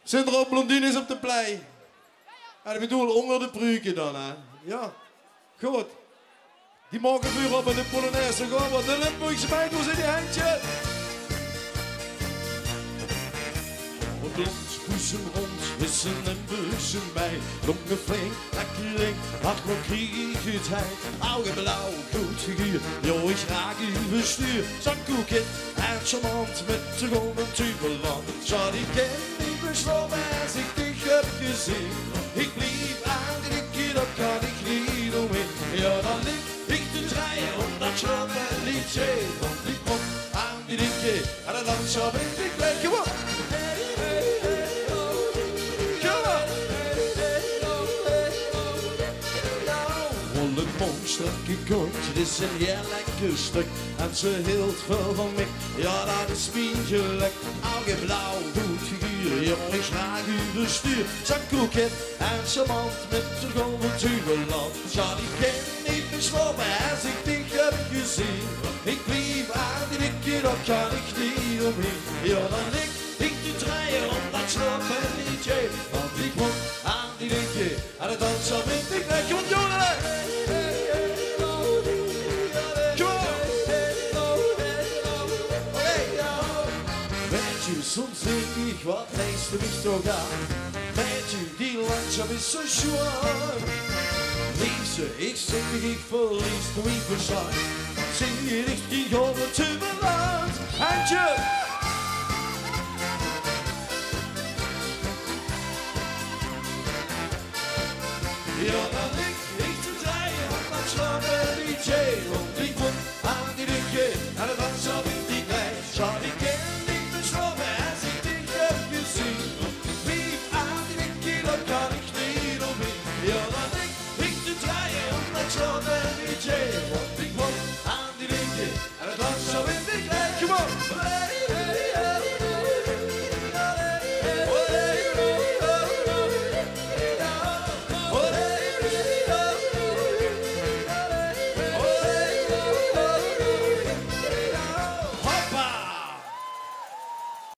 Zijn er ook blondines op de plei? Ja, ik bedoel onder de pruiken dan, hè? Ja, goed. Die mogen vuur op met de Polonaise. Gewoon wat de Limburgse meid, hoe zit die handje? Blond, poesem rond, wissen en bussen bij. Longen flink, lekker ring, ach wat krieg het hij. Ogen blauw, goed figuur, joh ik graag uw bestuur. Zangkoekje en charmant met de golden tubeland. Zal die ken niet besloten als ik dich heb gezien. Ik liep aan die dikke, dat kan ik niet omheen. Ja, dan lig ik te draaien om dat slappe liedje. Want ik kom aan die dikke, en dan zal ik blij gewoon. Strakke kontje, dit is een heerlijk stuk. En ze hield veel van mij, ja dat is mijn geluk. Ogen blauw, goed figuur, jongen ik graag uw bestuur. Zakkoeket en charmant met de golven tubeland. Ja die ken niet besloten als ik dich heb gezien. Ik lief aan die dikke, dat kan ik niet omheen. Ja dan lig ik te draaien om dat slappe liedje. Want ik moet aan die dikke, en het dansen vind ik lekker, want jongen. Soms denk ik, wat leest er mich toch aan? Meidje, die langzaam is zo schwaar. Liefste, ik zeg ik verlies de wie verzag. Zing je richting over te belaan.